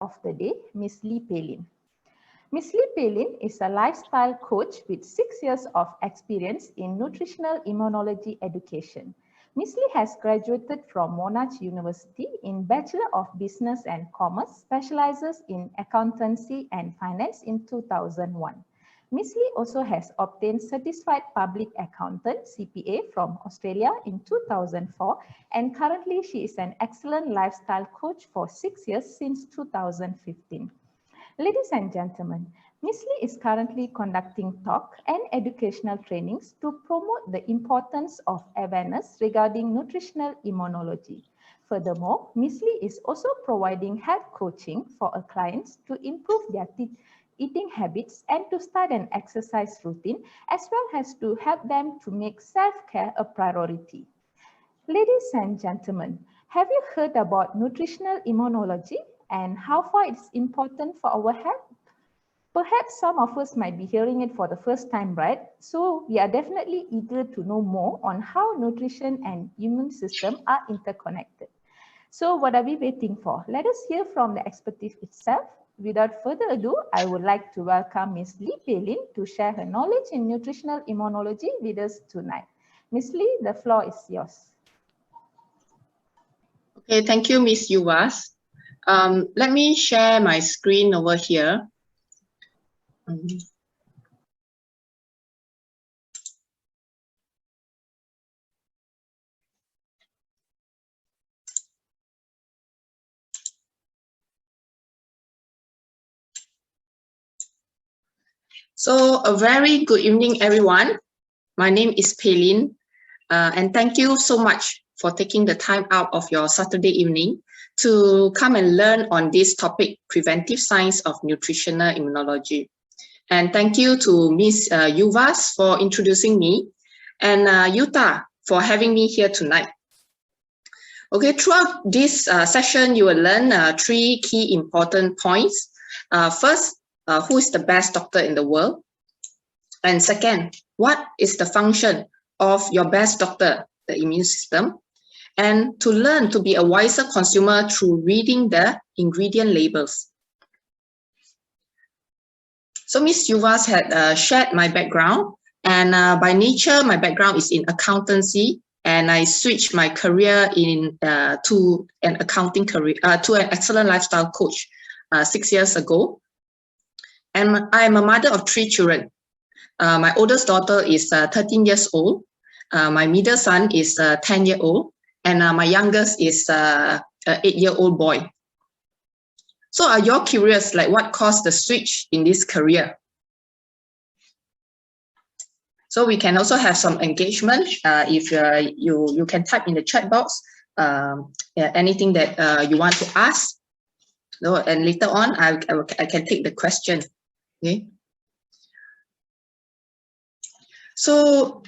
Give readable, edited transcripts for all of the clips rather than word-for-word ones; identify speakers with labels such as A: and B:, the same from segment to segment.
A: of the day, Ms. Lee Pelin. Ms. Lee Pelin is a lifestyle coach with 6 years of experience in nutritional immunology education. Ms. Lee has graduated from Monash University in Bachelor of Business and Commerce, specializes in accountancy and finance in 2001. Ms. Lee also has obtained Certified Public Accountant (CPA) from Australia in 2004, and currently she is an excellent lifestyle coach for 6 years since 2015. Ladies and gentlemen, Ms. Lee is currently conducting talk and educational trainings to promote the importance of awareness regarding nutritional immunology. Furthermore, Ms. Lee is also providing health coaching for her clients to improve their eating habits and to start an exercise routine, as well as to help them to make self-care a priority. Ladies and gentlemen, have you heard about nutritional immunology and how far it's important for our health? Perhaps some of us might be hearing it for the first time, right? So we are definitely eager to know more on how nutrition and immune system are interconnected. So what are we waiting for? Let us hear from the expertise itself. Without further ado, I would like to welcome Ms. Lee Pelin to share her knowledge in nutritional immunology with us tonight. Ms. Lee, the floor is yours.
B: Okay, thank you, Ms. Yuvas. Let me share my screen over here. So a very good evening, everyone. My name is Pelin, and thank you so much for taking the time out of your Saturday evening to come and learn on this topic, preventive science of nutritional immunology. And thank you to Ms. Yuvas for introducing me, and Yuta for having me here tonight. Okay, throughout this session, you will learn 3 key important points. First, who is the best doctor in the world? And second, what is the function of your best doctor, the immune system? And to learn to be a wiser consumer through reading the ingredient labels. So Ms. Yuvas had shared my background, and by nature, my background is in accountancy, and I switched my career to an accounting career, to an excellent lifestyle coach 6 years ago. And I am a mother of 3 children. My oldest daughter is 13 years old. My middle son is 10-year-old, and my youngest is an 8-year-old boy. So are you curious, like what caused the switch in this career? So we can also have some engagement. If you can type in the chat box anything that you want to ask. So, and later on, I can take the question. Okay. So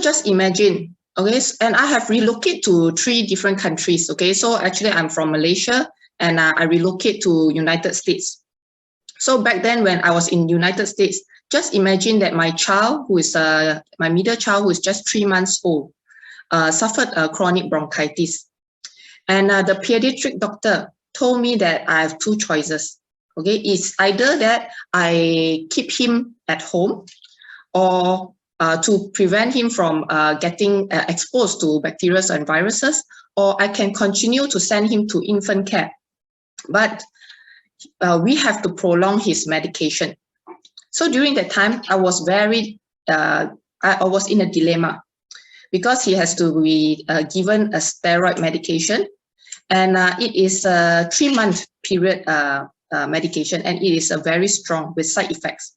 B: just imagine, okay, and I have relocated to 3 different countries. Okay, so actually I'm from Malaysia, and I relocated to United States. So back then when I was in United States, just imagine that my child, who is my middle child, who is just 3 months old, suffered chronic bronchitis. And the pediatric doctor told me that I have 2 choices. Okay, it's either that I keep him at home, or to prevent him from getting exposed to bacteria and viruses, or I can continue to send him to infant care. But we have to prolong his medication. So during that time, I was I was in a dilemma, because he has to be given a steroid medication, and it is a 3-month period medication, and it is very strong with side effects.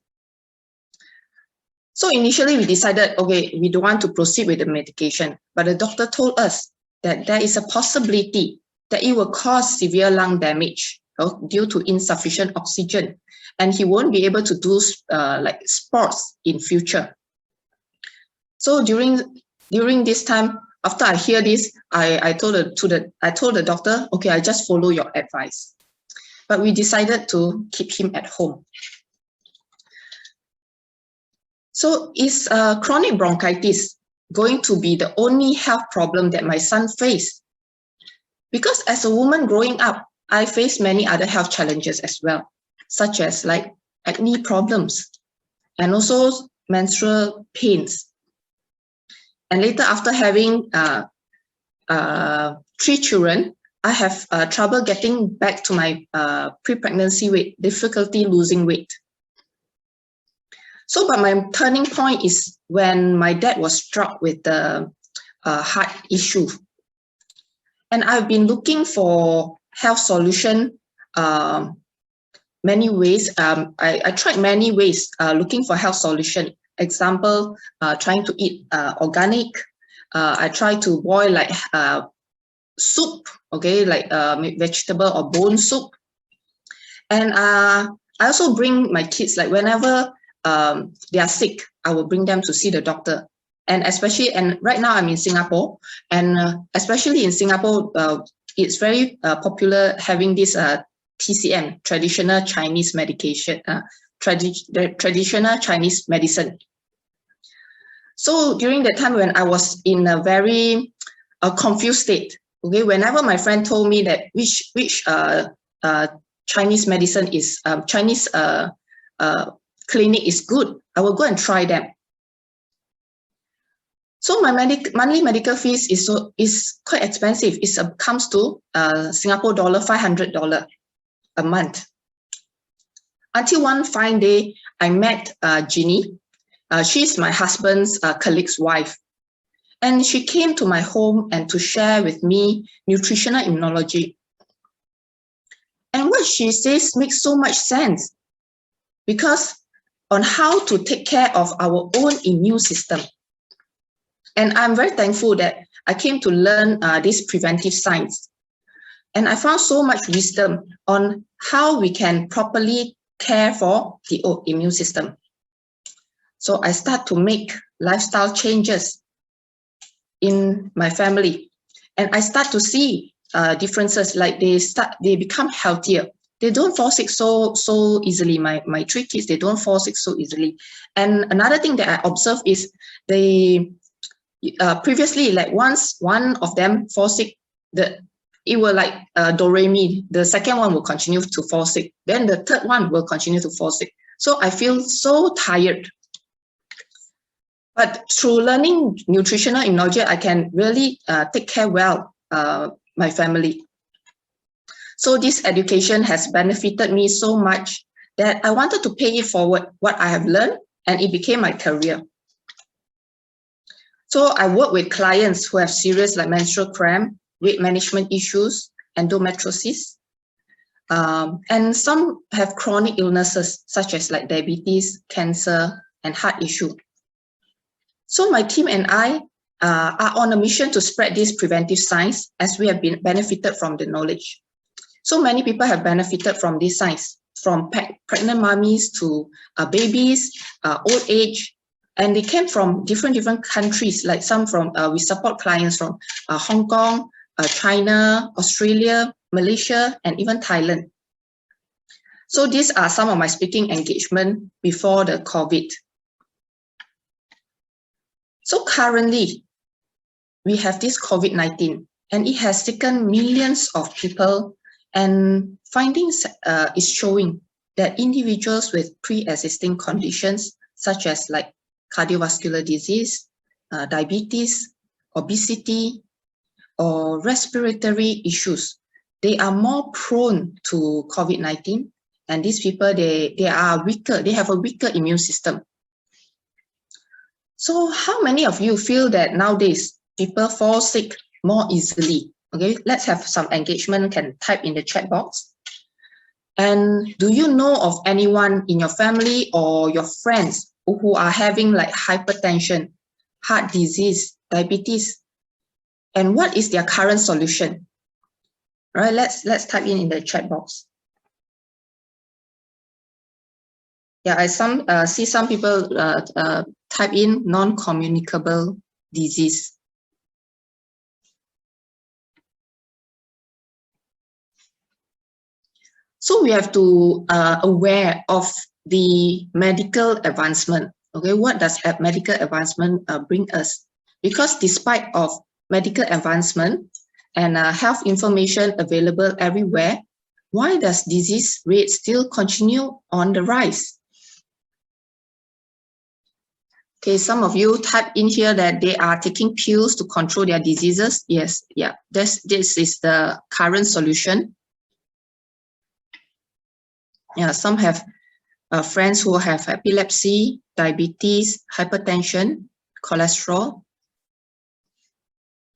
B: So initially we decided, okay, we don't want to proceed with the medication, but the doctor told us that there is a possibility that it will cause severe lung damage due to insufficient oxygen, and he won't be able to do like sports in future. So during this time, after I hear this, I told the doctor, okay, I just follow your advice. But we decided to keep him at home. So is chronic bronchitis going to be the only health problem that my son faced? Because as a woman growing up, I faced many other health challenges as well, such as like acne problems and also menstrual pains. And later, after having 3 children, I have trouble getting back to my pre-pregnancy weight, difficulty losing weight. So, but my turning point is when my dad was struck with the heart issue. And I've been looking for health solution many ways. I tried many ways looking for health solution. Example, trying to eat organic. I try to boil like soup, okay, like vegetable or bone soup. And I also bring my kids, like whenever they are sick, I will bring them to see the doctor. And especially, and right now I'm in Singapore, and especially in Singapore, it's very popular having this TCM, traditional Chinese medication, traditional Chinese medicine. So during the time when I was in a very confused state, okay, whenever my friend told me that which Chinese medicine is, Chinese clinic is good, I will go and try them. So my monthly medical fees is quite expensive. It comes to Singapore dollar, $500 a month. Until one fine day, I met Jeannie. She's my husband's colleague's wife. And she came to my home and to share with me nutritional immunology. And what she says makes so much sense, because on how to take care of our own immune system. And I'm very thankful that I came to learn this preventive science. And I found so much wisdom on how we can properly care for the immune system. So I start to make lifestyle changes in my family. And I start to see differences, like they become healthier. They don't fall sick so easily. My 3 kids, they don't fall sick so easily. And another thing that I observe is they previously, like once one of them fall sick, it will like do-re-mi. The second one will continue to fall sick. Then the third one will continue to fall sick. So I feel so tired. But through learning nutritional immunology, I can really take care well my family. So this education has benefited me so much that I wanted to pay it forward what I have learned, and it became my career. So I work with clients who have serious like menstrual cramp, weight management issues, endometriosis, and some have chronic illnesses such as like diabetes, cancer, and heart issue. So my team and I are on a mission to spread this preventive science, as we have been benefited from the knowledge. So many people have benefited from this science, from pregnant mummies to babies, old age, and they came from different countries. Like some from, we support clients from Hong Kong, China, Australia, Malaysia, and even Thailand. So these are some of my speaking engagement before the COVID. So currently, we have this COVID-19, and it has taken millions of people, and findings is showing that individuals with pre-existing conditions, such as like cardiovascular disease, diabetes, obesity, or respiratory issues, they are more prone to COVID-19, and these people, they are weaker, they have a weaker immune system. So how many of you feel that nowadays people fall sick more easily? Okay, let's have some engagement, can type in the chat box. And do you know of anyone in your family or your friends who are having like hypertension, heart disease, diabetes? And what is their current solution? All right, let's type in the chat box. Yeah, I see some people type in non-communicable disease. So we have to aware of the medical advancement. Okay, what does medical advancement bring us? Because despite of medical advancement and health information available everywhere, why does disease rate still continue on the rise? Okay, some of you type in here that they are taking pills to control their diseases. Yes, yeah, this is the current solution. Yeah, some have friends who have epilepsy, diabetes, hypertension, cholesterol.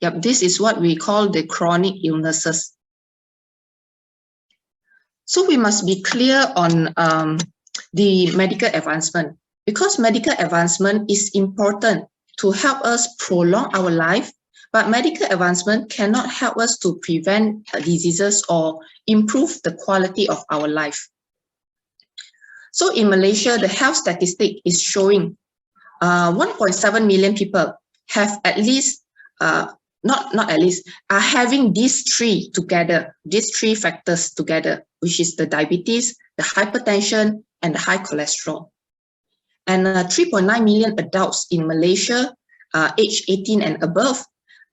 B: Yep, this is what we call the chronic illnesses. So we must be clear on the medical advancement, because medical advancement is important to help us prolong our life, but medical advancement cannot help us to prevent diseases or improve the quality of our life. So in Malaysia, the health statistic is showing 1.7 million people have at least, not at least, are having these three together, these three factors together, which is the diabetes, the hypertension, and the high cholesterol. And 3.9 million adults in Malaysia, age 18 and above,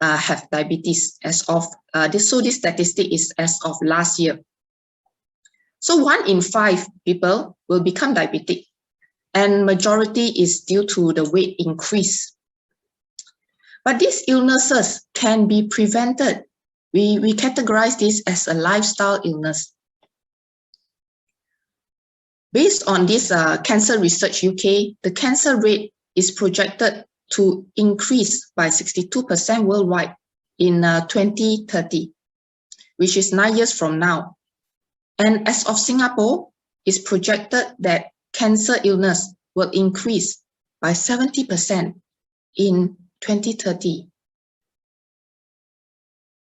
B: have diabetes as of this. So this statistic is as of last year. So 1 in 5 people will become diabetic, and majority is due to the weight increase. But these illnesses can be prevented. We categorize this as a lifestyle illness. Based on this Cancer Research UK, the cancer rate is projected to increase by 62% worldwide in 2030, which is 9 years from now. And as of Singapore, it's projected that cancer illness will increase by 70% in 2030.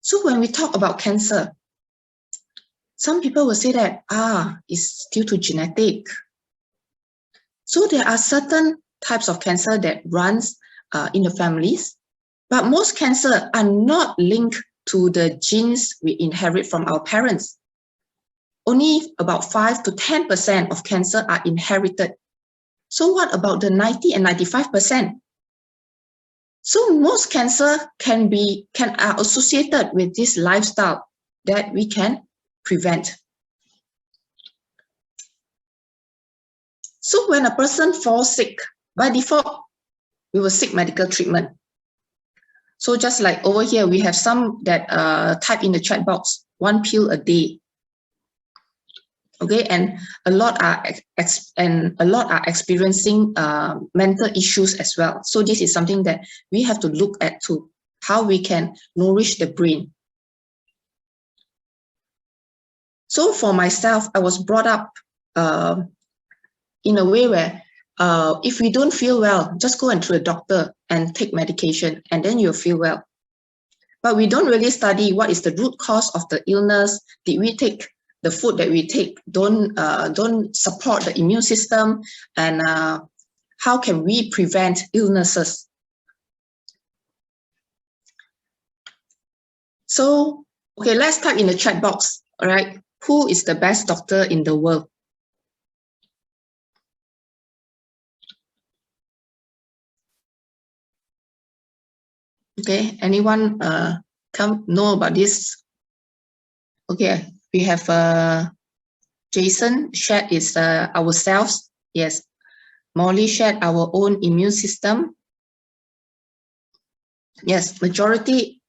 B: So when we talk about cancer, some people will say that, it's due to genetic. So there are certain types of cancer that runs in the families, but most cancer are not linked to the genes we inherit from our parents. Only about 5 to 10% of cancer are inherited. So what about the 90 and 95%? So most cancer are associated with this lifestyle that we can prevent. So when a person falls sick, by default, we will seek medical treatment. So just like over here, we have some that type in the chat box, 1 pill a day. Okay, and a lot are experiencing mental issues as well. So this is something that we have to look at too, how we can nourish the brain. So for myself, I was brought up in a way where if we don't feel well, just go into a doctor and take medication, and then you'll feel well. But we don't really study what is the root cause of the illness. Did we take the food that we take don't support the immune system, and how can we prevent illnesses? So, okay, let's type in the chat box, all right? Who is the best doctor in the world? Okay, anyone know about this? Okay, we have Jason shared is ourselves. Yes, Molly shared our own immune system. Yes, majority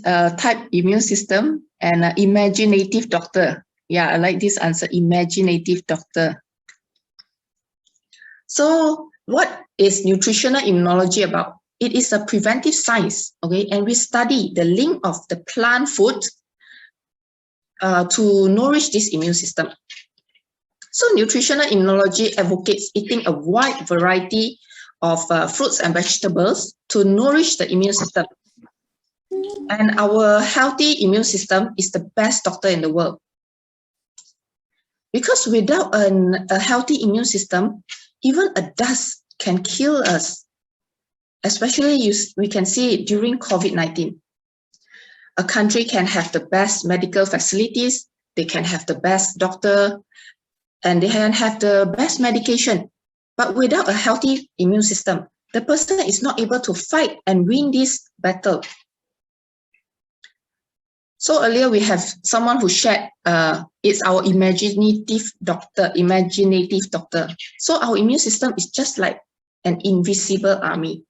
B: type immune system, and imaginative doctor. Yeah, I like this answer, imaginative doctor. So what is nutritional immunology about? It is a preventive science, okay? And we study the link of the plant food to nourish this immune system. So nutritional immunology advocates eating a wide variety of fruits and vegetables to nourish the immune system. And our healthy immune system is the best doctor in the world. Because without a healthy immune system, even a dust can kill us. Especially we can see it during COVID-19. A country can have the best medical facilities, they can have the best doctor, and they can have the best medication. But without a healthy immune system, the person is not able to fight and win this battle. So earlier we have someone who shared, it's our imaginative doctor. So our immune system is just like an invisible army.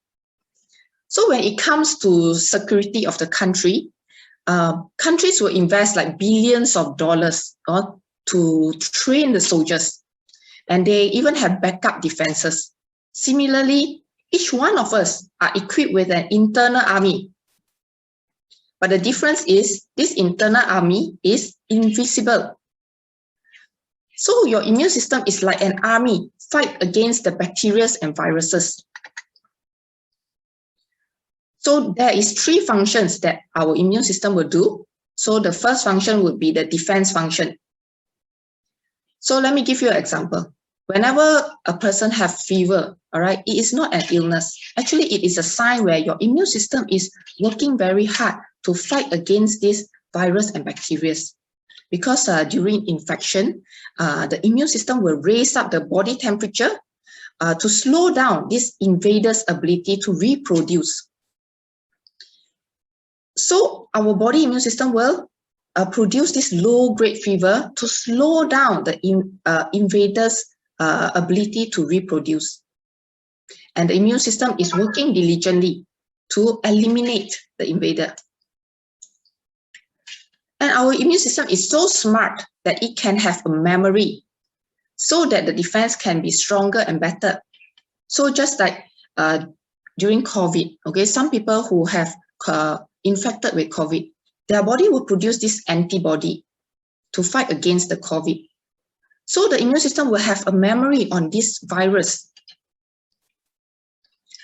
B: So when it comes to security of the country, countries will invest like billions of dollars to train the soldiers, and they even have backup defenses. Similarly, each one of us are equipped with an internal army. But the difference is this internal army is invisible. So your immune system is like an army, fight against the bacteria and viruses. So there is 3 functions that our immune system will do. So the first function would be the defense function. So let me give you an example. Whenever a person has fever, all right, it is not an illness. Actually, it is a sign where your immune system is working very hard to fight against this virus and bacteria. Because during infection, the immune system will raise up the body temperature to slow down this invader's ability to reproduce. So our body immune system will produce this low-grade fever to slow down the invader's ability to reproduce. And the immune system is working diligently to eliminate the invader. And our immune system is so smart that it can have a memory so that the defense can be stronger and better. So just like during COVID, okay, some people who have infected with COVID, their body will produce this antibody to fight against the COVID. So the immune system will have a memory on this virus.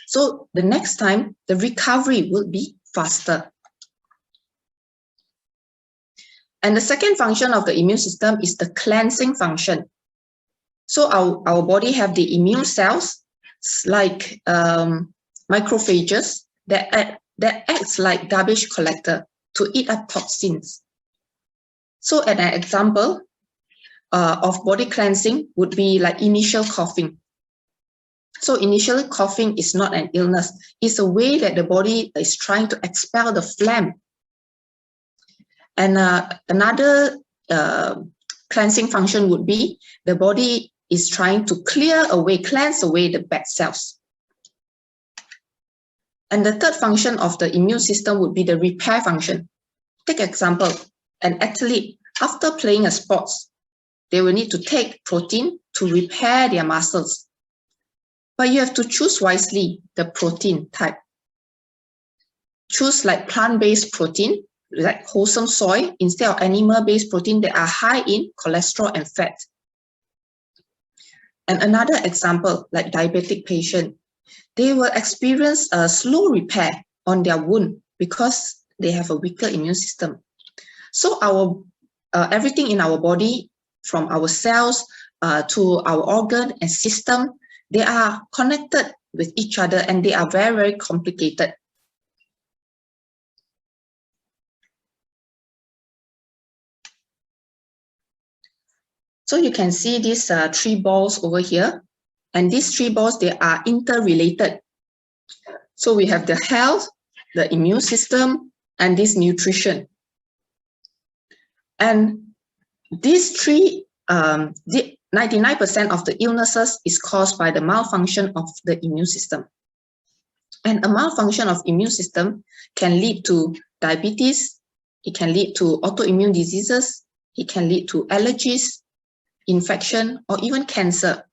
B: So the next time, the recovery will be faster. And the second function of the immune system is the cleansing function. So our body have the immune cells like macrophages that acts like garbage collector to eat up toxins. So an example of body cleansing would be like initial coughing. So initial coughing is not an illness. It's a way that the body is trying to expel the phlegm. And another cleansing function would be the body is trying to cleanse away the bad cells. And the third function of the immune system would be the repair function. Take example, an athlete, after playing a sports, they will need to take protein to repair their muscles. But you have to choose wisely the protein type. Choose like plant-based protein, like wholesome soy, instead of animal-based protein that are high in cholesterol and fat. And another example, like diabetic patient, they will experience a slow repair on their wound because they have a weaker immune system. So our everything in our body, from our cells to our organ and system, they are connected with each other and they are very, very complicated. So you can see these 3 balls over here, and these 3 balls, they are interrelated. So we have the health, the immune system, and this nutrition. And these 3, 99% of the illnesses is caused by the malfunction of the immune system. And a malfunction of immune system can lead to diabetes, it can lead to autoimmune diseases, it can lead to allergies, infection, or even cancer.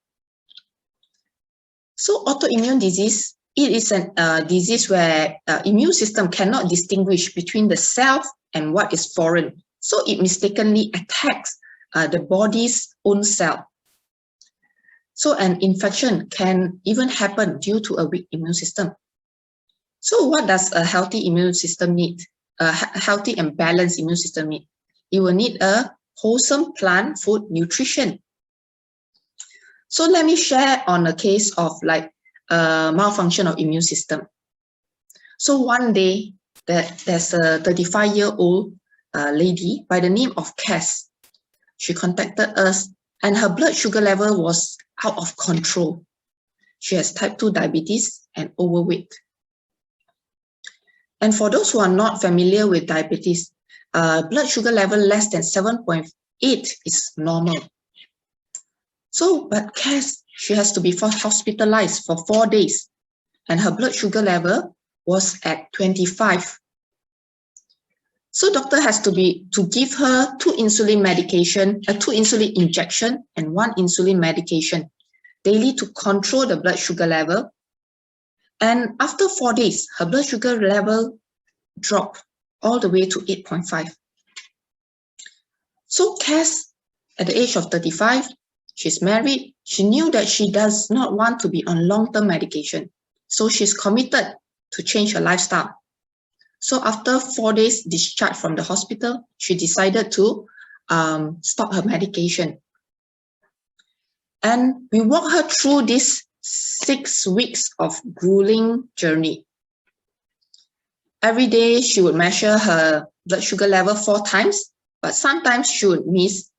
B: So autoimmune disease, it is a disease where immune system cannot distinguish between the self and what is foreign. So it mistakenly attacks the body's own cell. So an infection can even happen due to a weak immune system. So what does a healthy immune system need? A healthy and balanced immune system need? It will need a wholesome plant food nutrition. So let me share on a case of like malfunction of immune system. So one day there's a 35-year-old lady by the name of Cass. She contacted us and her blood sugar level was out of control. She has type 2 diabetes and overweight. And for those who are not familiar with diabetes, blood sugar level less than 7.8 is normal. So, but Cass, she has to be hospitalized for 4 days, and her blood sugar level was at 25. So doctor has to give her 2 insulin medication, 2 insulin injection and 1 insulin medication daily to control the blood sugar level. And after 4 days, her blood sugar level dropped all the way to 8.5. So Cass, at the age of 35, she's married. She knew that she does not want to be on long-term medication. So she's committed to change her lifestyle. So after 4 days discharge from the hospital, she decided to stop her medication. And we walked her through this 6 weeks of grueling journey. Every day she would measure her blood sugar level 4 times, but sometimes she would miss.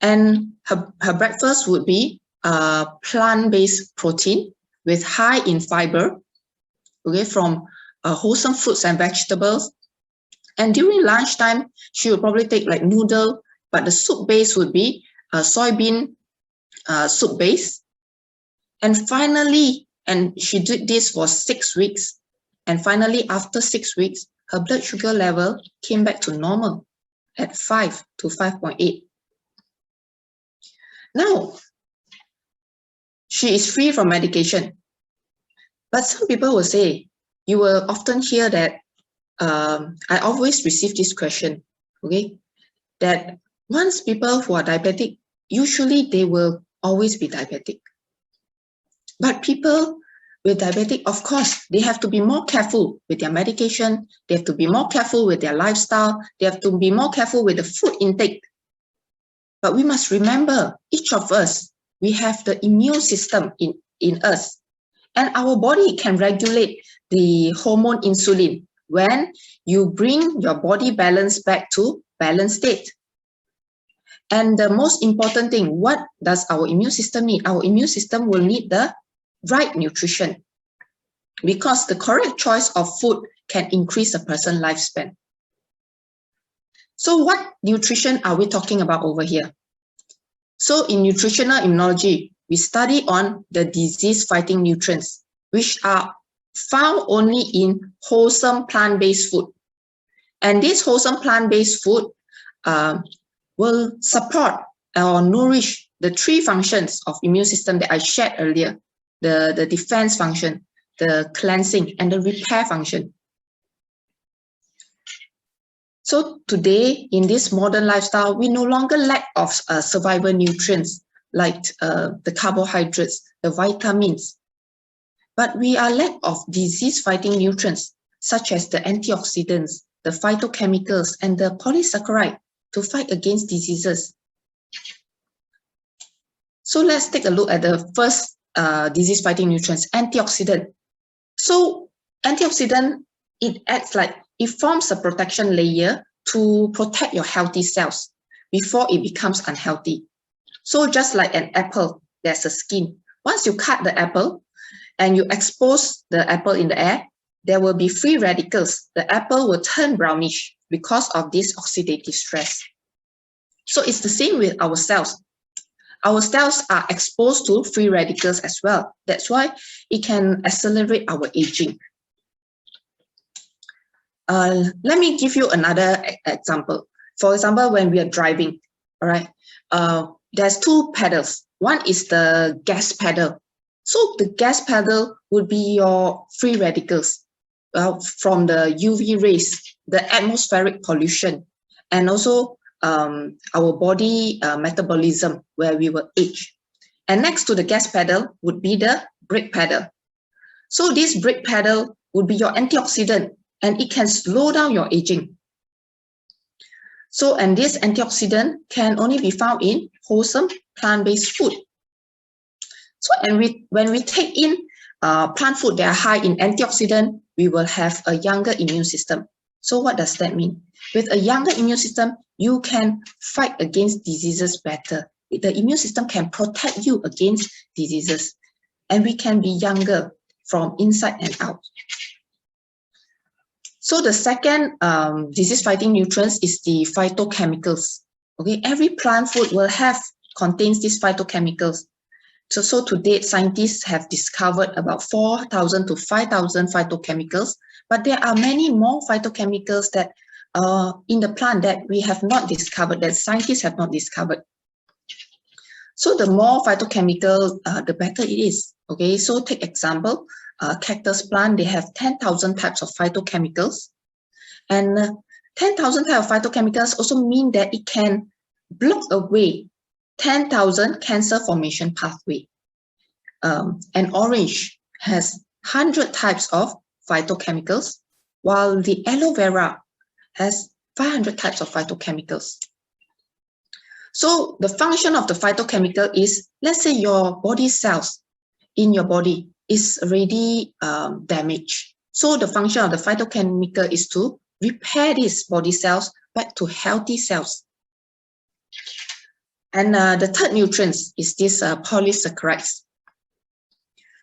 B: And her breakfast would be plant-based protein with high in fiber, okay, from wholesome fruits and vegetables. And during lunchtime, she would probably take like noodle, but the soup base would be soybean soup base. And finally, and she did this for 6 weeks. And finally, after 6 weeks, her blood sugar level came back to normal at 5 to 5.8. Now, she is free from medication. But some people will say, you will often hear that, I always receive this question, okay, that once people who are diabetic, usually they will always be diabetic. But people with diabetic, of course, they have to be more careful with their medication. They have to be more careful with their lifestyle. They have to be more careful with the food intake. But we must remember, each of us, we have the immune system in us. And our body can regulate the hormone insulin when you bring your body balance back to balanced state. And the most important thing, what does our immune system need? Our immune system will need the right nutrition, because the correct choice of food can increase a person's lifespan. So what nutrition are we talking about over here? So in nutritional immunology, we study on the disease-fighting nutrients, which are found only in wholesome plant-based food. And this wholesome plant-based food will support or nourish the 3 functions of immune system that I shared earlier, the defense function, the cleansing, and the repair function. So today, in this modern lifestyle, we no longer lack of survival nutrients like the carbohydrates, the vitamins, but we are lack of disease-fighting nutrients such as the antioxidants, the phytochemicals, and the polysaccharide to fight against diseases. So let's take a look at the first disease-fighting nutrients, antioxidant. So antioxidant, it acts like, it forms a protection layer to protect your healthy cells before it becomes unhealthy. So just like an apple, there's a skin. Once you cut the apple and you expose the apple in the air, there will be free radicals. The apple will turn brownish because of this oxidative stress. So it's the same with our cells. Our cells are exposed to free radicals as well. That's why it can accelerate our aging. Let me give you another example. For example, when we are driving, all right, there's 2 pedals. One is the gas pedal. So the gas pedal would be your free radicals from the UV rays, the atmospheric pollution, and also our body metabolism, where we will age. And next to the gas pedal would be the brake pedal. So this brake pedal would be your antioxidant, and it can slow down your aging. So, and this antioxidant can only be found in wholesome plant-based food. So, and when we take in plant food that are high in antioxidant, we will have a younger immune system. So what does that mean? With a younger immune system, you can fight against diseases better. The immune system can protect you against diseases, and we can be younger from inside and out. So the second disease-fighting nutrients is the phytochemicals. Okay, every plant food will contains these phytochemicals. So to date, scientists have discovered about 4,000 to 5,000 phytochemicals, but there are many more phytochemicals that in the plant that we have not discovered, that scientists have not discovered. So the more phytochemical, the better it is. Okay, so take example, cactus plant, they have 10,000 types of phytochemicals, and 10,000 types of phytochemicals also mean that it can block away 10,000 cancer formation pathway. And orange has 100 types of phytochemicals, while the aloe vera has 500 types of phytochemicals. So the function of the phytochemical is, let's say your body cells in your body is already damaged. So the function of the phytochemical is to repair these body cells back to healthy cells. And the third nutrient is this polysaccharides.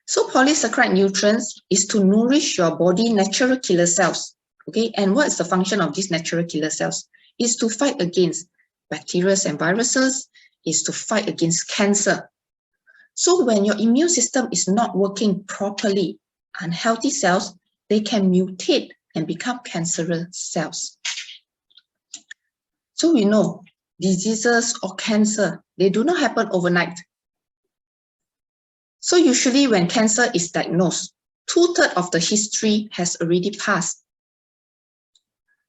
B: So polysaccharide nutrients is to nourish your body natural killer cells. Okay, and what is the function of these natural killer cells? Is to fight against bacteria and viruses, is to fight against cancer. So when your immune system is not working properly, unhealthy cells, they can mutate and become cancerous cells. So we know diseases or cancer, they do not happen overnight. So usually when cancer is diagnosed, 2/3 of the history has already passed.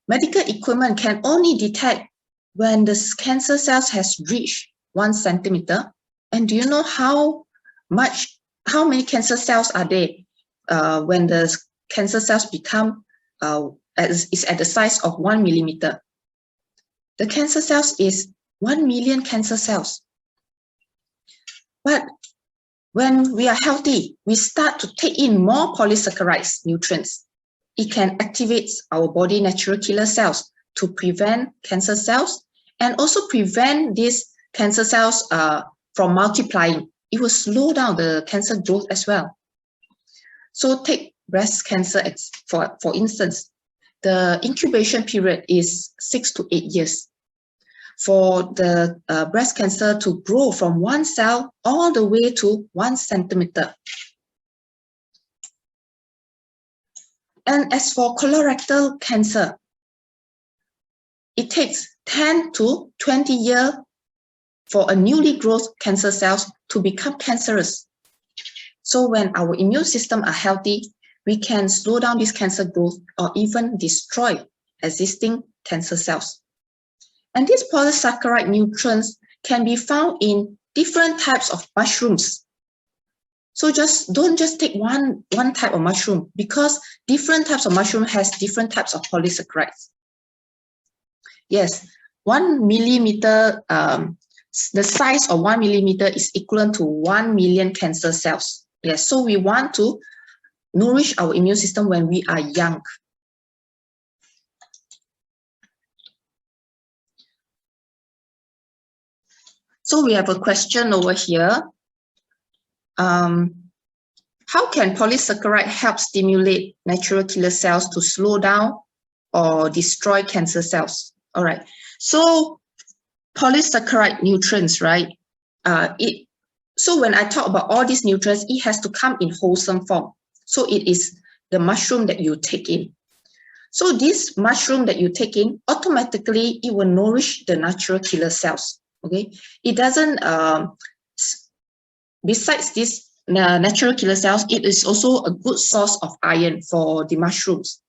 B: Medical equipment can only detect when the cancer cells has reached 1 centimeter. And do you know how many cancer cells are there when the cancer cells become is at the size of 1 millimeter? The cancer cells is 1 million cancer cells. But when we are healthy, we start to take in more polysaccharides nutrients. It can activate our body natural killer cells to prevent cancer cells and also prevent these cancer cells from multiplying. It will slow down the cancer growth as well. So take breast cancer for instance, the incubation period is 6 to 8 years. For the breast cancer to grow from 1 cell all the way to 1 centimeter. And as for colorectal cancer, it takes 10 to 20 years for a newly growth cancer cells to become cancerous. So when our immune system are healthy, we can slow down this cancer growth or even destroy existing cancer cells. And these polysaccharide nutrients can be found in different types of mushrooms. So don't just take one type of mushroom, because different types of mushroom has different types of polysaccharides. Yes, 1 millimeter, the size of 1 millimeter is equivalent to 1 million cancer cells. Yes, so we want to nourish our immune system when we are young. So we have a question over here. How can polysaccharide help stimulate natural killer cells to slow down or destroy cancer cells? All right. So polysaccharide nutrients, right? So when I talk about all these nutrients, it has to come in wholesome form. So it is the mushroom that you take in. So this mushroom that you take in, automatically it will nourish the natural killer cells. Okay, it doesn't. Besides this natural killer cells, it is also a good source of iron for the mushrooms.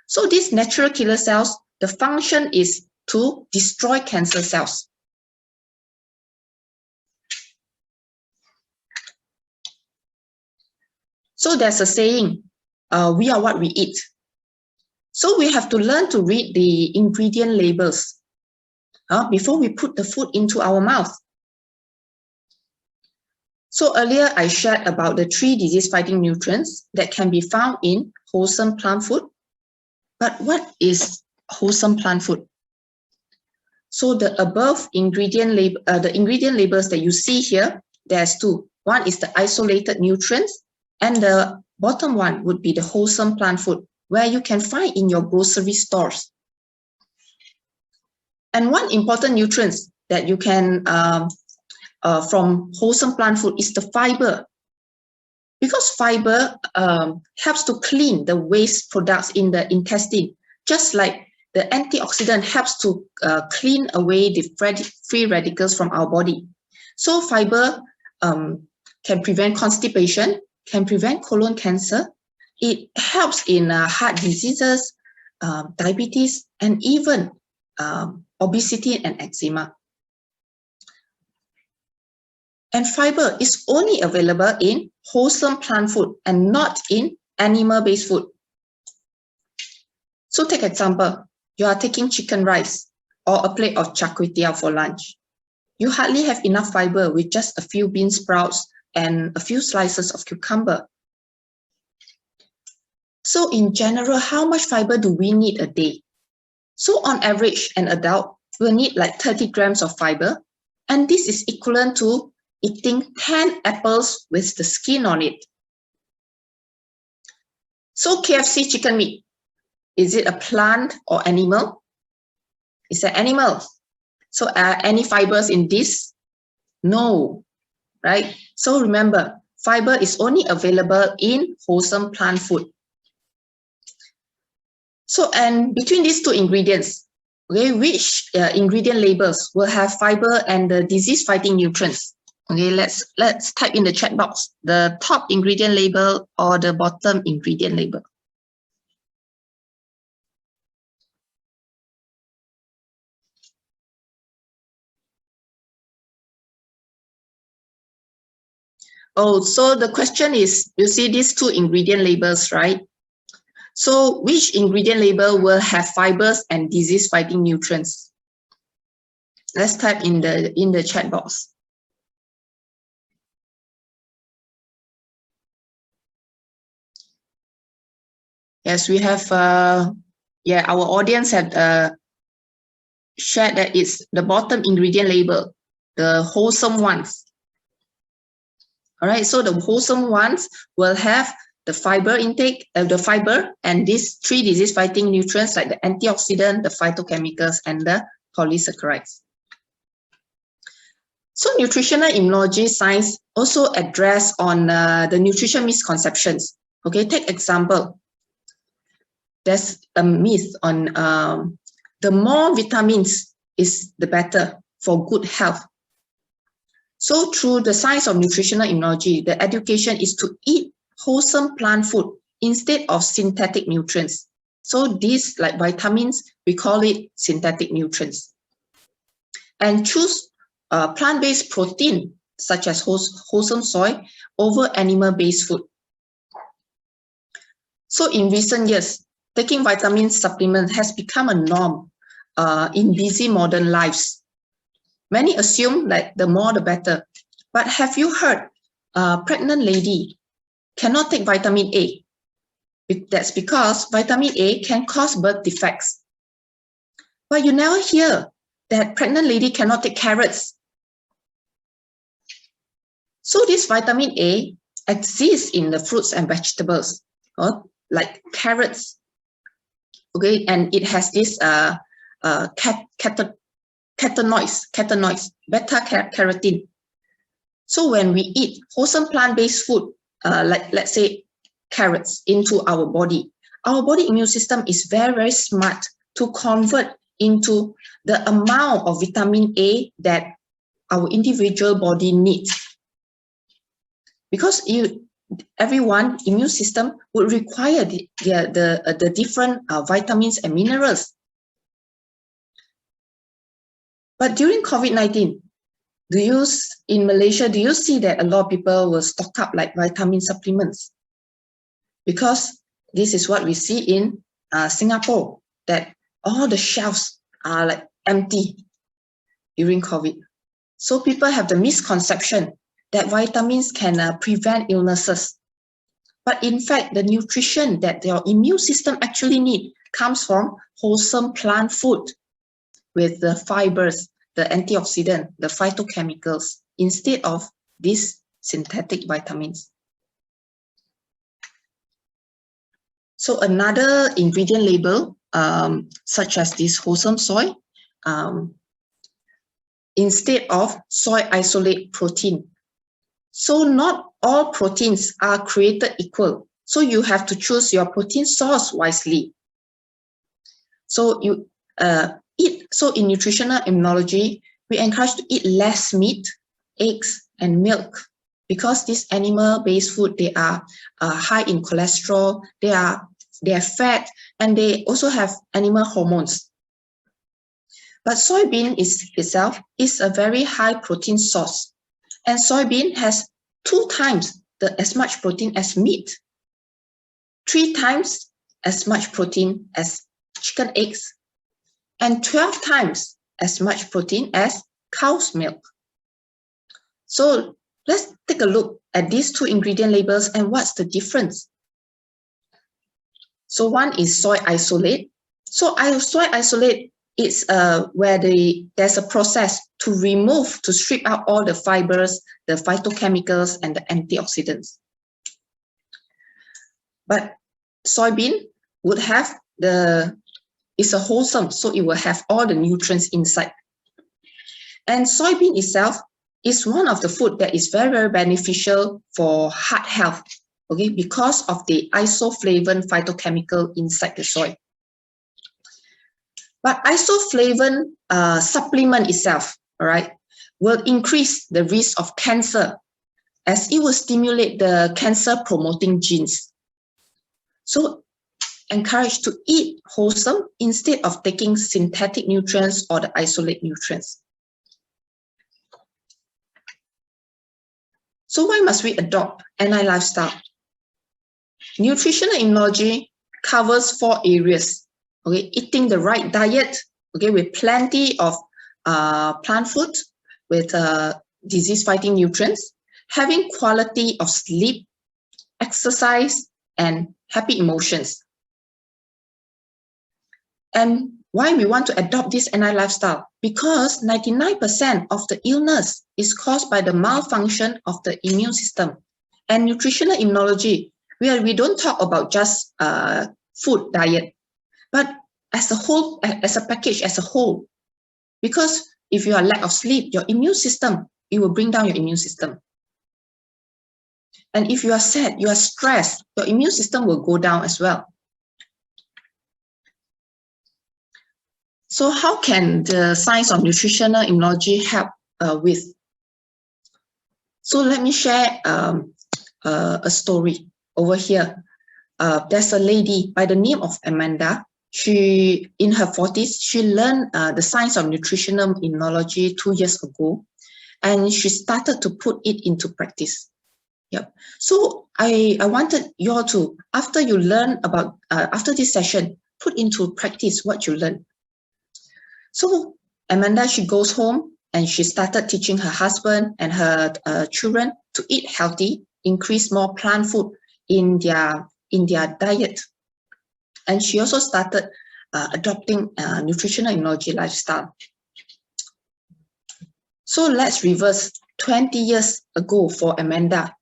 B: So these natural killer cells, the function is to destroy cancer cells. So there's a saying, we are what we eat. So we have to learn to read the ingredient labels before we put the food into our mouth. So earlier I shared about the 3 disease-fighting nutrients that can be found in wholesome plant food. But what is wholesome plant food? So the above ingredient labels that you see here, there's 2. One is the isolated nutrients, and the bottom one would be the wholesome plant food. where you can find in your grocery stores. And one important nutrient that you can from wholesome plant food is the fiber. Because fiber helps to clean the waste products in the intestine, just like the antioxidant helps to clean away the free radicals from our body. So fiber can prevent constipation, can prevent colon cancer. It helps in heart diseases, diabetes, and even obesity and eczema. And fiber is only available in wholesome plant food and not in animal-based food. So take example, you are taking chicken rice or a plate of char kway teow for lunch. You hardly have enough fiber with just a few bean sprouts and a few slices of cucumber. So in general, how much fiber do we need a day? So on average, an adult will need like 30 grams of fiber, and this is equivalent to eating 10 apples with the skin on it. So KFC chicken meat, is it a plant or animal? It's an animal. So any fibers in this? No, right? So remember, fiber is only available in wholesome plant food. So, and between these two ingredients, okay, which ingredient labels will have fiber and the disease-fighting nutrients? Okay, let's type in the chat box, the top ingredient label or the bottom ingredient label. Oh, so the question is, you see these two ingredient labels, right? So which ingredient label will have fibers and disease-fighting nutrients? Let's type in the chat box. Yes, we have, yeah, our audience had shared that it's the bottom ingredient label, the wholesome ones. All right, so the wholesome ones will have the fiber intake, the fiber and these 3 disease-fighting nutrients like the antioxidant, the phytochemicals, and the polysaccharides. So nutritional immunology science also address on the nutrition misconceptions. Okay, take example. There's a myth on the more vitamins is the better for good health. So through the science of nutritional immunology, the education is to eat wholesome plant food instead of synthetic nutrients. So these like vitamins, we call it synthetic nutrients. And choose plant-based protein such as wholesome soy over animal-based food. So in recent years, taking vitamin supplements has become a norm in busy modern lives. Many assume that the more the better. But have you heard a pregnant lady cannot take vitamin A? That's because vitamin A can cause birth defects. But you never hear that pregnant lady cannot take carrots. So this vitamin A exists in the fruits and vegetables, like carrots. Okay, and it has this catenoids, beta-carotene. So when we eat wholesome plant-based food, like let's say carrots, into our body immune system is very, very smart to convert into the amount of vitamin A that our individual body needs. Because everyone immune system would require the different vitamins and minerals. But during COVID-19, in Malaysia, do you see that a lot of people will stock up like vitamin supplements? Because this is what we see in Singapore, that all the shelves are like empty during COVID. So people have the misconception that vitamins can prevent illnesses. But in fact, the nutrition that your immune system actually needs comes from wholesome plant food with the fibers, the antioxidant, the phytochemicals, instead of these synthetic vitamins. So another ingredient label, such as this wholesome soy, instead of soy isolate protein. So not all proteins are created equal. So you have to choose your protein source wisely. So you eat. So in nutritional immunology, we encourage to eat less meat, eggs, and milk, because these animal-based food, they are high in cholesterol, they are fat, and they also have animal hormones. But soybean itself is a very high protein source, and soybean has 2 times as much protein as meat, 3 times as much protein as chicken eggs, and 12 times as much protein as cow's milk. So let's take a look at these 2 ingredient labels and what's the difference. So one is soy isolate. So soy isolate is where there's a process to strip out all the fibers, the phytochemicals, and the antioxidants. But soybean would have it's a wholesome, so it will have all the nutrients inside. And soybean itself is one of the food that is very, very beneficial for heart health, okay, because of the isoflavone phytochemical inside the soy. But isoflavone supplement itself, all right, will increase the risk of cancer, as it will stimulate the cancer-promoting genes. So encourage to eat wholesome instead of taking synthetic nutrients or the isolate nutrients. So why must we adopt NI lifestyle? Nutritional immunology covers 4 areas. Okay, eating the right diet, okay, with plenty of plant food, with disease-fighting nutrients, having quality of sleep, exercise, and happy emotions. And why we want to adopt this NI lifestyle? Because 99% of the illness is caused by the malfunction of the immune system. And nutritional immunology, we don't talk about just food diet, but as a whole, as a package, as a whole. Because if you are lack of sleep, your immune system, it will bring down your immune system. And if you are sad, you are stressed, your immune system will go down as well. So how can the science of nutritional immunology help with? So let me share a story over here. There's a lady by the name of Amanda. She, in her 40s, she learned the science of nutritional immunology 2 years ago, and she started to put it into practice. Yep. So I wanted you all to, after you learn about, after this session, put into practice what you learned. So Amanda, she goes home and she started teaching her husband and her children to eat healthy, increase more plant food in their diet. And she also started adopting nutritional immunology lifestyle. So let's reverse 20 years ago for Amanda.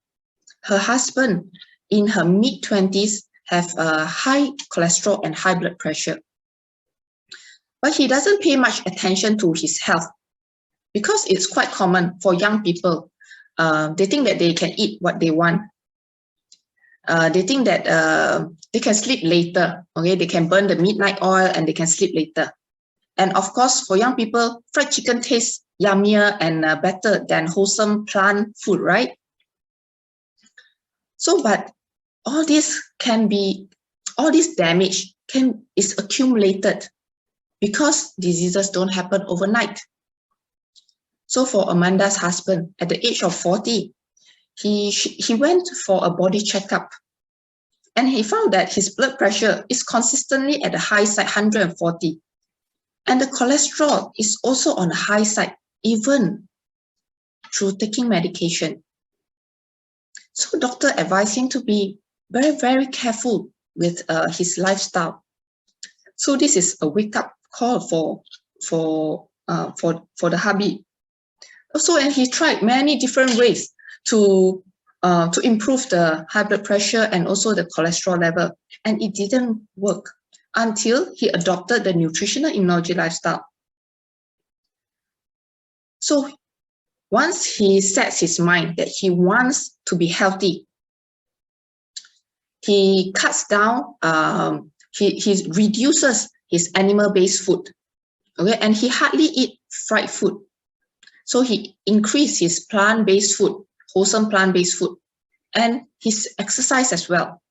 B: Her husband in her mid-20s have high cholesterol and high blood pressure. But he doesn't pay much attention to his health because it's quite common for young people. They think that they can eat what they want. They think that they can sleep later. Okay, they can burn the midnight oil and they can sleep later. And of course, for young people, fried chicken tastes yummier and better than wholesome plant food, right? So, but all this damage is accumulated because diseases don't happen overnight. So for Amanda's husband, at the age of 40, he went for a body checkup, and he found that his blood pressure is consistently at the high side, 140. And the cholesterol is also on the high side, even through taking medication. So doctor advised him to be very, very careful with his lifestyle. So this is a wake-up call for the hubby. Also, and he tried many different ways to to improve the high blood pressure and also the cholesterol level. And it didn't work until he adopted the nutritional immunology lifestyle. So once he sets his mind that he wants to be healthy, he cuts down, he reduces his animal-based food, okay, and he hardly eat fried food. So he increased his plant-based food, wholesome plant-based food, and his exercise as well.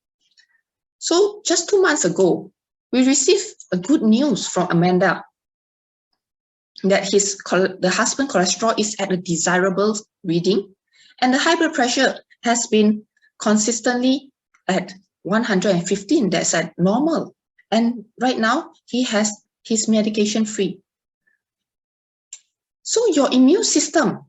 B: So just 2 months ago, we received a good news from Amanda that the husband cholesterol is at a desirable reading, and the high blood pressure has been consistently at 115. That's at normal. And right now, he has his medication free. So your immune system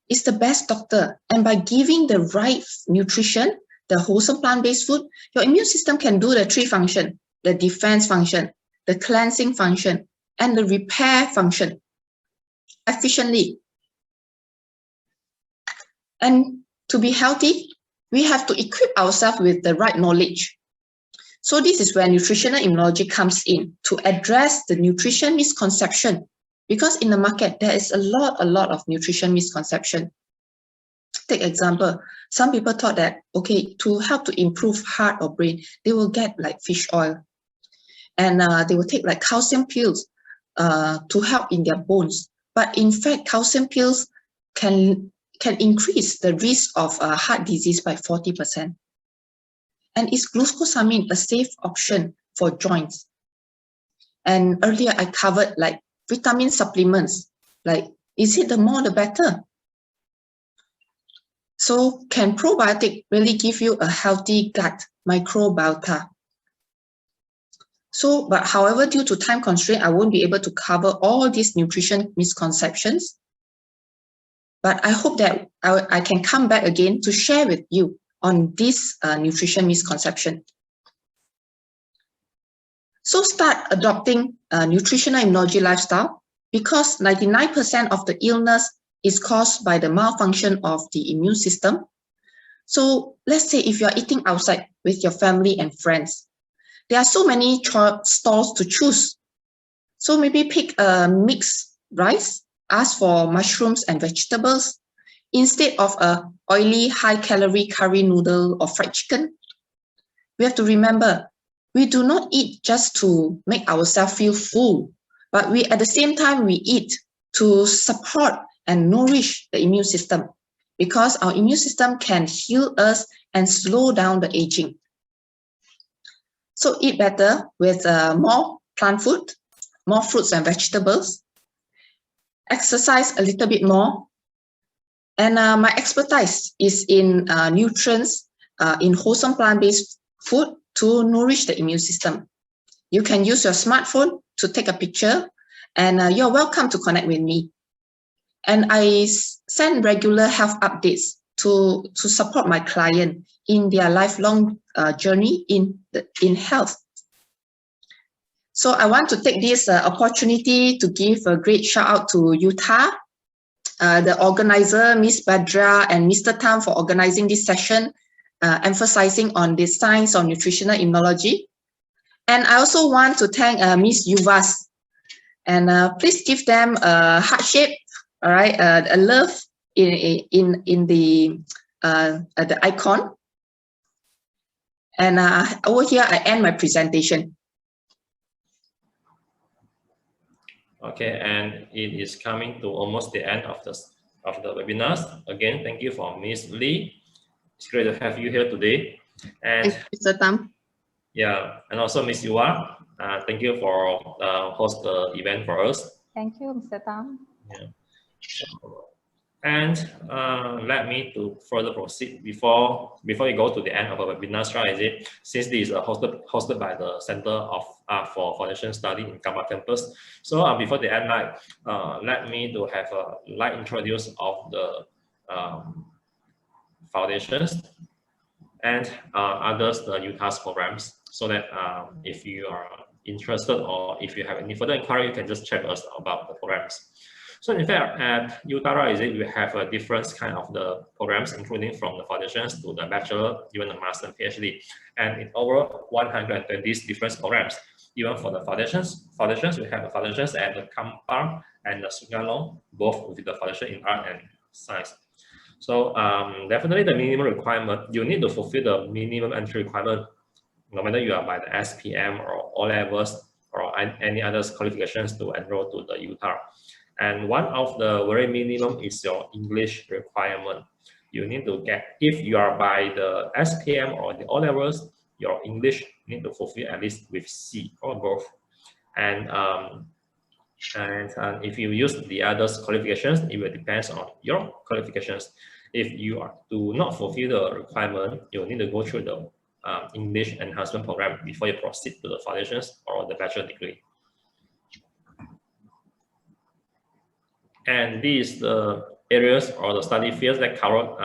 B: is the best doctor. And by giving the right nutrition, the wholesome plant-based food, your immune system can do the three function, the defense function, the cleansing function, and the repair function efficiently. And to be healthy, we have to equip ourselves with the right knowledge. So this is where nutritional immunology comes in to address the nutrition misconception. Because in the market, there is a lot of nutrition misconception. Take example, some people thought that, okay, to help to improve heart or brain, they will get like fish oil. And they will take like calcium pills to help in their bones. But in fact, calcium pills can increase the risk of heart disease by 40%. And is glucosamine a safe option for joints? And earlier I covered like vitamin supplements, like is it the more the better? So can probiotic really give you a healthy gut microbiota? So, but however, due to time constraint, I won't be able to cover all these nutrition misconceptions. But I hope that I can come back again to share with you on this nutrition misconception. So start adopting a nutritional immunology lifestyle, because 99% of the illness is caused by the malfunction of the immune system. So let's say if you're eating outside with your family and friends, there are so many stalls to choose. So maybe pick a mixed rice, ask for mushrooms and vegetables, instead of a oily, high-calorie curry noodle or fried chicken. We have to remember, we do not eat just to make ourselves feel full, but we at the same time we eat to support and nourish the immune system, because our immune system can heal us and slow down the aging. So eat better with more plant food, more fruits and vegetables, exercise a little bit more. And my expertise is in nutrients, in wholesome plant-based food to nourish the immune system. You can use your smartphone to take a picture, and you're welcome to connect with me. And I send regular health updates to support my client in their lifelong journey in health. So I want to take this opportunity to give a great shout out to Utah, the organizer, Ms. Badra and Mr. Tam, for organizing this session, emphasizing on the science of nutritional immunology. And I also want to thank Ms. Yuvas, and please give them a heart shape, all right, a love in the icon. And over here, I end my presentation.
C: Okay, and it is coming to almost the end of the webinars. Again, thank you for Ms. Lee. It's great to have you here today. And
B: thank you, Mr. Tam.
C: Yeah, and also Ms. Yua, thank you for host the event for us.
A: Thank you, Mr. Tam.
C: Yeah. And let me to further proceed before we go to the end of our webinar, right? Is it, since this is hosted by the Center of for Foundation Study in Kampar campus. So before the end, let me to have a light introduce of the foundations and others, the Utah's programs, so that if you are interested or if you have any further inquiry, you can just check us about the programs. So in fact, at UTARA, we have a different kind of the programs, including from the foundations to the bachelor, even the master and PhD, and in over 120 different programs. Even for the foundations, we have the foundations at the Kampar and the Sungalong, both with the foundation in art and science. So definitely the minimum requirement, you need to fulfill the minimum entry requirement, no matter you are by the SPM or O-levels or any other qualifications to enroll to the UTAR. And one of the very minimum is your English requirement. You need to get, if you are by the SPM or the O-levels, your English need to fulfill at least with C or both. And if you use the other qualifications, it will depend on your qualifications. If you do not fulfill the requirement, you need to go through the English enhancement program before you proceed to the foundations or the bachelor degree. And these the areas or the study fields that cover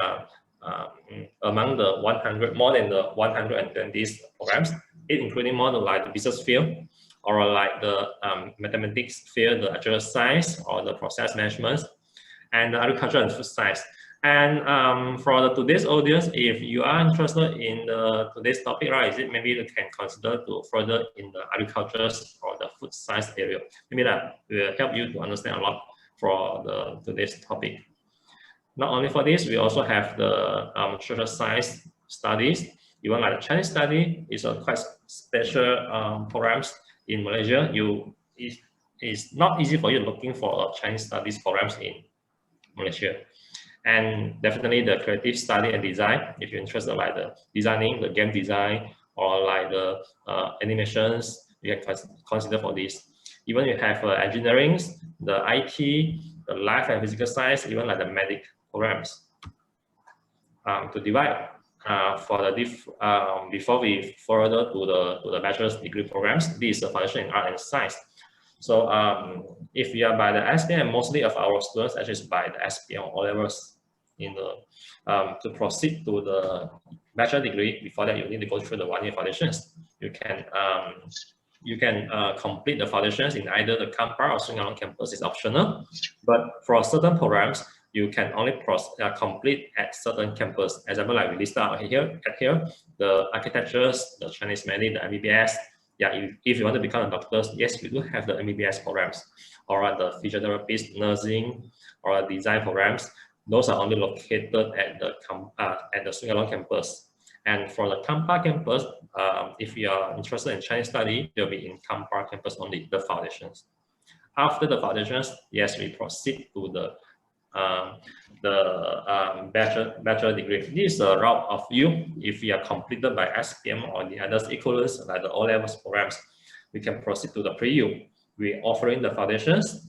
C: among the 100, more than the 120 programs, it including more like the business field, or like the mathematics field, the actual science, or the process management, and the agriculture and food science. And for today's audience, if you are interested in today's topic, right, maybe you can consider to further in the agriculture or the food science area. Maybe that will help you to understand a lot for today's topic. Not only for this, we also have the social science studies. Even like the Chinese study is a quite special programs in Malaysia. It's not easy for you looking for Chinese studies programs in Malaysia. And definitely the creative study and design, if you're interested like the designing, the game design, or like the animations, you can consider for this. Even you have engineering, the IT, the life and physical science, even like the medic programs. To divide for the before we further to the bachelor's degree programs, this is the foundation in art and science. So if you are by the SPM, mostly of our students actually is by the SPM or levels in the to proceed to the bachelor degree. Before that, you need to go through the 1-year foundations. You can complete the foundations in either the Kampar or Sungalong campus. Is optional, but for certain programs, you can only complete at certain campus. Example, like we listed out here, the architectures, the Chinese medic, the MBBS. Yeah, if you want to become a doctor, yes, we do have the MBBS programs, or the physiotherapist, nursing, or design programs. Those are only located at the Sungalong campus. And for the Kampar campus, if you are interested in Chinese study, you'll be in Kampar campus only, the foundations. After the foundations, yes, we proceed to the bachelor degree. This is a route of you. If you are completed by SPM or the others equivalents like the O-levels programs, we can proceed to the pre-U. We offering the foundations.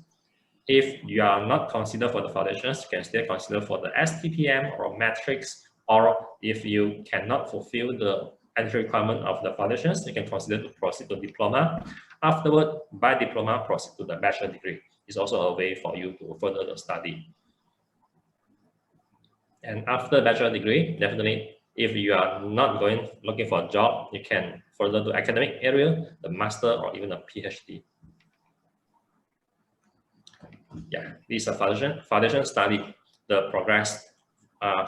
C: If you are not considered for the foundations, you can still consider for the STPM or matrix, or if you cannot fulfill the entry requirement of the foundations, you can consider to proceed to diploma. Afterward, by diploma, proceed to the bachelor degree. It's also a way for you to further the study. And after bachelor degree, definitely, if you are not looking for a job, you can further to academic area, the master or even a PhD. Yeah, this is a foundation study, the progress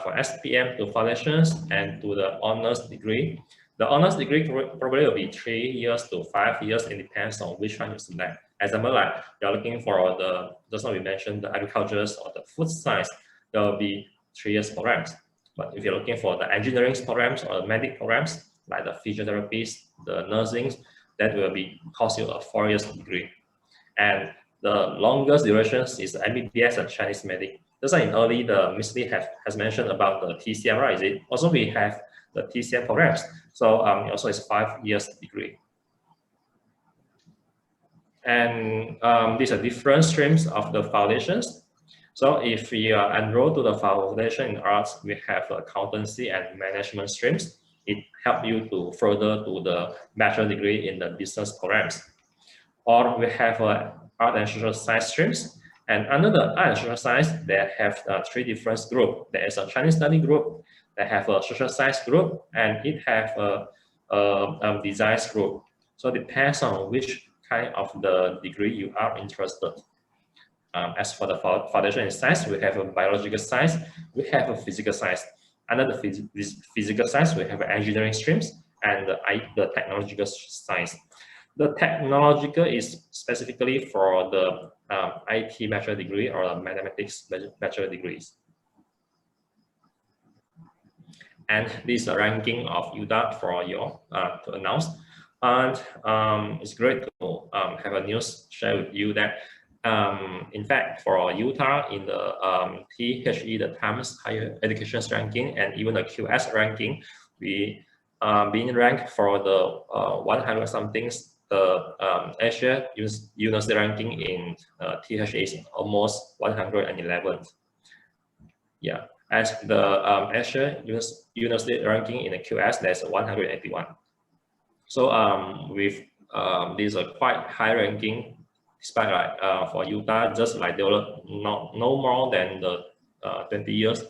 C: for SPM to foundations and to the honors degree. The honors degree probably will be 3 years to 5 years. It depends on which one you select. Example, like you're looking for just now we mentioned the agricultures or the food science, there will be 3 years programs. But if you're looking for the engineering programs or the medic programs, like the physiotherapists, the nursing, that will be cost you a 4 years degree. And the longest durations is the MBBS and Chinese medic. Just like in early, the Ms. Lee has mentioned about the TCM, right? Is it? Also, we have the TCM programs. So it also is 5 years degree. And these are different streams of the foundations. So if you are enrolled to the foundation in arts, we have accountancy and management streams. It helps you to further to the bachelor degree in the business programs. Or we have art and social science streams. And under the art and social science, they have 3 different groups. There is a Chinese study group, they have a social science group, and it have a design group. So it depends on which kind of the degree you are interested. as for the foundation in science, we have a biological science, we have a physical science. Under the physical science, we have engineering streams and the technological science. The technological is specifically for the IT bachelor degree or the mathematics bachelor degrees. And this is a ranking of UTA for you to announce. And it's great to have a news share with you that in fact, for Utah in the THE, the Times Higher Education ranking, and even the QS ranking, we being ranked for the 100 somethings. The Asia university ranking in THE is almost 111. Yeah, as the Asia university ranking in the QS, there's 181. So with this is a quite high ranking. Despite like for Utah, just like developed no more than the 20 years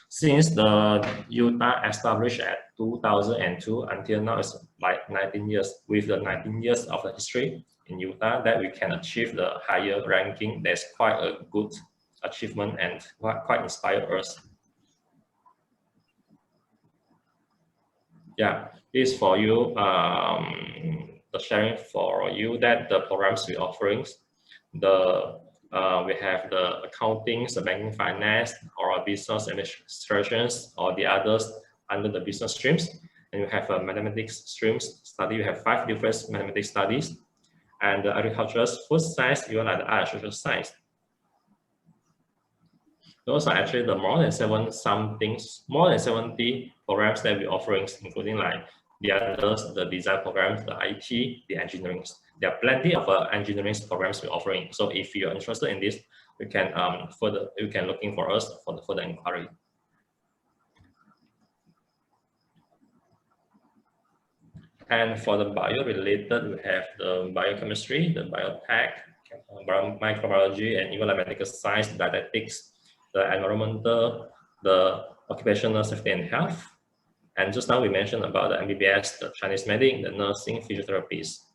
C: since the Utah established at 2002 until now, it's like 19 years. With the 19 years of the history in Utah, that we can achieve the higher ranking, that's quite a good achievement and quite inspired us. Yeah, this is for you. The sharing for you that the programs we offerings, we have the accounting, the banking, finance, or business administrations, or the others under the business streams, and we have a mathematics streams study. We have 5 different mathematics studies, and the agricultural, food science, even like the art social science. Those are actually the more than 70 programs that we offerings, including like the others, the design programs, the IT, the engineering. There are plenty of engineering programs we're offering. So if you're interested in this, you can looking for us for the further inquiry. And for the bio related, we have the biochemistry, the biotech, microbiology, and even like medical science, dietetics, the environmental, the occupational safety and health. And just now we mentioned about the MBBS, the Chinese medic, the nursing, physiotherapists.